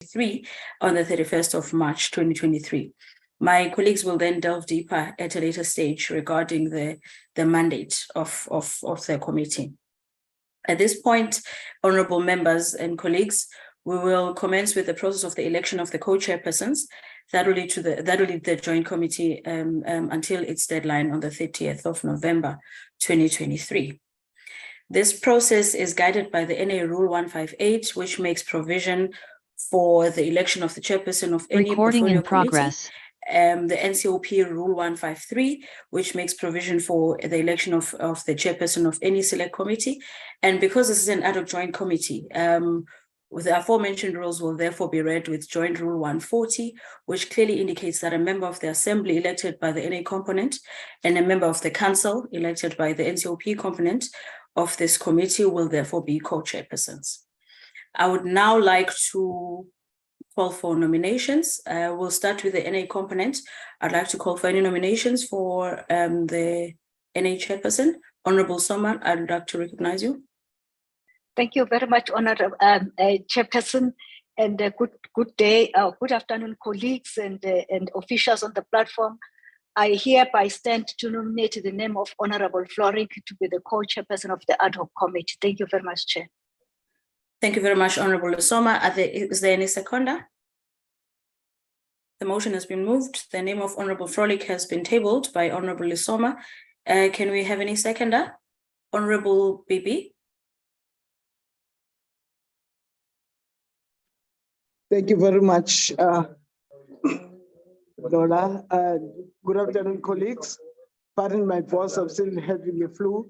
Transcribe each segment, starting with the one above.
on the 31st of March 2023. My colleagues will then delve deeper at a later stage regarding the mandate of the committee. At this point, honorable members and colleagues, we will commence with the process of the election of the co-chairpersons that will lead the joint committee until its deadline on the 30th of November 2023. This process is guided by the NA Rule 158, which makes provision for the election of the chairperson of any portfolio committee. The NCOP Rule 153, which makes provision for the election of the chairperson of any select committee. And because this is an ad hoc joint committee, the aforementioned rules will therefore be read with Joint Rule 140, which clearly indicates that a member of the Assembly elected by the NA component and a member of the Council elected by the NCOP component of this committee will therefore be co-chairpersons. I would now like to call for nominations. We'll start with the NA component. I'd like to call for any nominations for the NA chairperson. Honorable Soma, I'd like to recognize you. Thank you very much, Honorable Chairperson, and good day, good afternoon, colleagues and officials on the platform. I hereby stand to nominate the name of Honorable Florik to be the co-chairperson of the Ad Hoc Committee. Thank you very much, Chair. Thank you very much, Honorable Soma. Is there any seconder? The motion has been moved. The name of Honorable Florik has been tabled by Honorable Soma. Can we have any seconder? Honorable Bibi. Thank you very much, Lola. Good afternoon, colleagues. Pardon my voice, I'm still having the flu.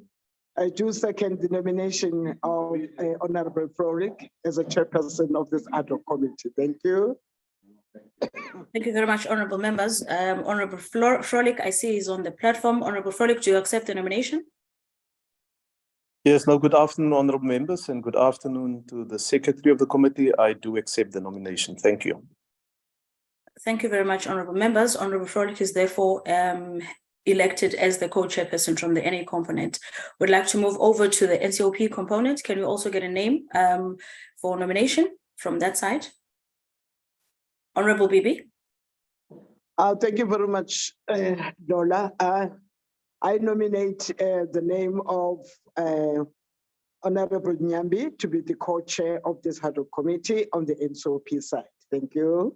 I do second the nomination of Honorable Florik as a chairperson of this ad hoc committee. Thank you. Thank you very much, honorable members. Honorable Florik, I see is on the platform. Honorable Florik, do you accept the nomination? Yes, good afternoon, honorable members, and good afternoon to the secretary of the committee. I do accept the nomination. Thank you. Thank you very much, honorable members. Honorable Florik is therefore elected as the co-chairperson from the NA component. Would like to move over to the NCOP component. Can we also get a name for nomination from that side? Honorable Bibi. Thank you very much, Lola. I nominate the name of Honorable Nyambi to be the co-chair of this ad hoc committee on the NCOP side. Thank you.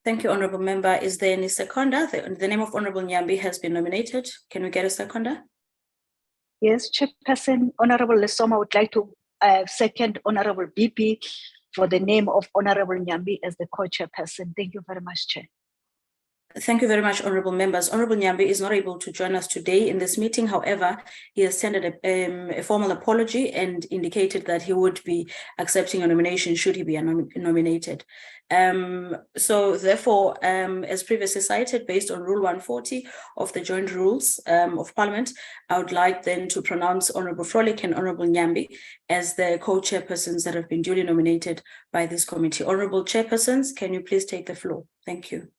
Thank you, honorable member. Is there any seconder? The name of Honorable Nyambi has been nominated. Can we get a seconder? Yes, Chairperson, Honorable Lesoma would like to second Honorable BP for the name of Honorable Nyambi as the co-chairperson. Thank you very much, Chair. Thank you very much, honorable members. Honorable Nyambi is not able to join us today in this meeting. However, he has tendered a formal apology and indicated that he would be accepting a nomination should he be nominated. So therefore, as previously cited, based on Rule 140 of the Joint Rules of Parliament, I would like then to pronounce Honorable Florik and Honorable Nyambi as the co-chairpersons that have been duly nominated by this committee. Honorable chairpersons, can you please take the floor? Thank you.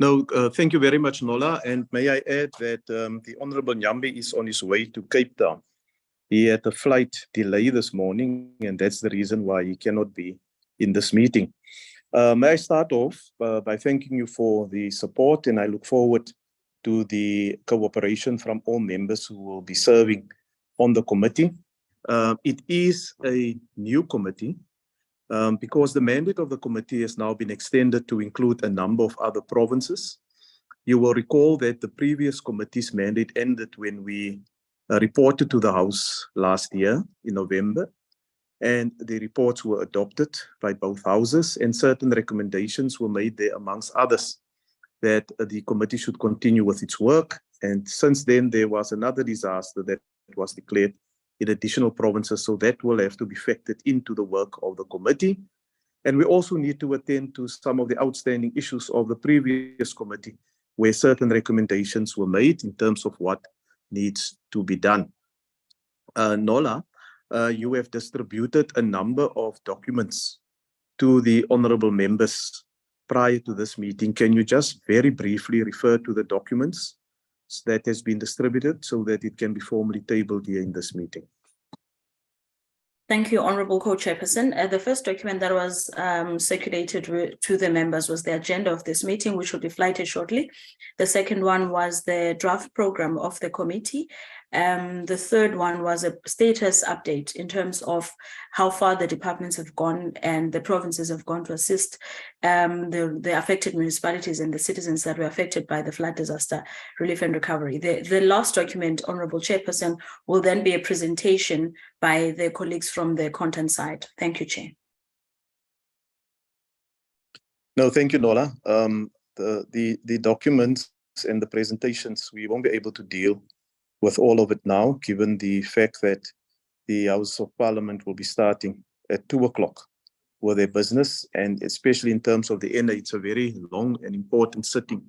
No, thank you very much, Nola. And may I add that the Honorable Nyambi is on his way to Cape Town. He had a flight delay this morning, and that's the reason why he cannot be in this meeting. May I start off by thanking you for the support, and I look forward to the cooperation from all members who will be serving on the committee. It is a new committee. Because the mandate of the committee has now been extended to include a number of other provinces. You will recall that the previous committee's mandate ended when we reported to the House last year in November, and the reports were adopted by both houses, and certain recommendations were made there, amongst others, that the committee should continue with its work. And since then, there was another disaster that was declared in additional provinces, so that will have to be factored into the work of the committee. And we also need to attend to some of the outstanding issues of the previous committee, where certain recommendations were made in terms of what needs to be done. Nola, you have distributed a number of documents to the honorable members prior to this meeting. Can you just very briefly refer to the documents that has been distributed so that it can be formally tabled here in this meeting? Thank you, Honourable Co-Chairperson. The first document that was circulated to the members was the agenda of this meeting, which will be flighted shortly. The second one was the draft program of the committee. The third one was a status update in terms of how far the departments have gone and the provinces have gone to assist the affected municipalities and the citizens that were affected by the flood disaster relief and recovery. The last document, Honourable Chairperson, will then be a presentation by the colleagues from the content side. Thank you, Chair. No, thank you, Nola. The documents and the presentations, we won't be able to deal with all of it now, given the fact that the House of Parliament will be starting at 2 o'clock with their business, and especially in terms of the NA, it's a very long and important sitting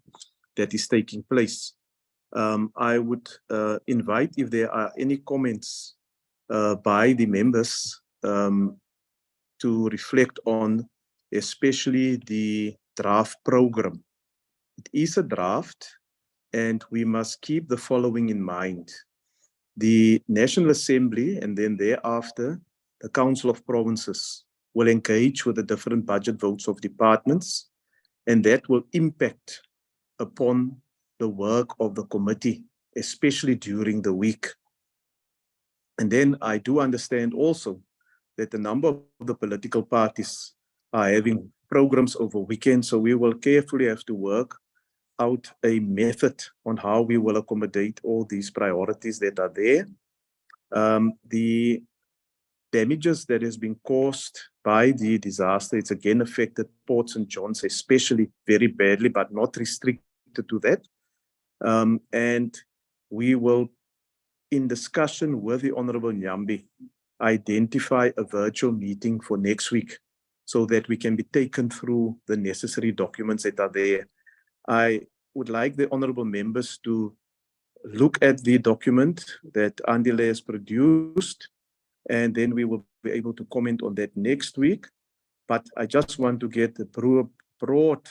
that is taking place. I would invite, if there are any comments by the members, to reflect on especially the draft program. It is a draft, and we must keep the following in mind. The National Assembly, and then thereafter, the Council of Provinces will engage with the different budget votes of departments, and that will impact upon the work of the committee, especially during the week. And then I do understand also that a number of the political parties are having programs over weekends, so we will carefully have to work out a method on how we will accommodate all these priorities that are there. The damages that has been caused by the disaster, it's again affected Port St. John's especially very badly, but not restricted to that. And we will, in discussion with the Honourable Nyambi, identify a virtual meeting for next week so that we can be taken through the necessary documents that are there. I would like the honourable members to look at the document that Andile has produced, and then we will be able to comment on that next week. But I just want to get the broad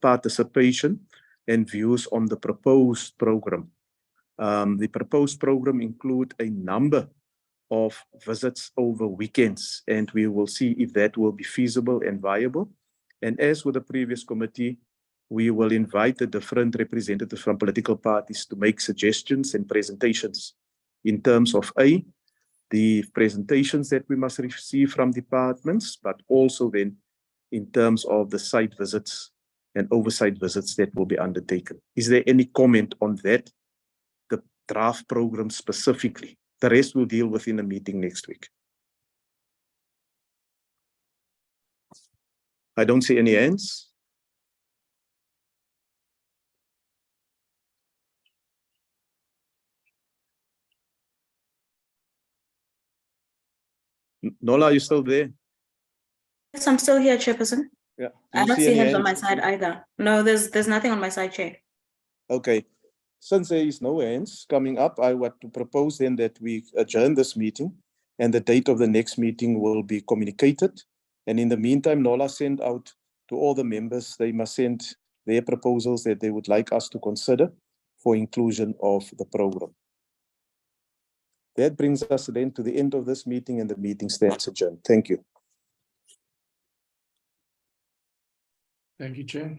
participation and views on the proposed program. The proposed program includes a number of visits over weekends, and we will see if that will be feasible and viable. And as with the previous committee, we will invite the different representatives from political parties to make suggestions and presentations in terms of the presentations that we must receive from departments, but also then in terms of the site visits and oversight visits that will be undertaken. Is there any comment on that, the draft program specifically? The rest we'll deal with in a meeting next week. I don't see any hands. Nola, are you still there? Yes, I'm still here, Chairperson. Yeah. I don't see hands on my side either. No, there's nothing on my side, Chair. Okay. Since there is no hands coming up, I want to propose then that we adjourn this meeting, and the date of the next meeting will be communicated. And in the meantime, Nola sent out to all the members, they must send their proposals that they would like us to consider for inclusion of the program. That brings us then to the end of this meeting, and the meeting stands adjourned. Thank you. Thank you, Chair.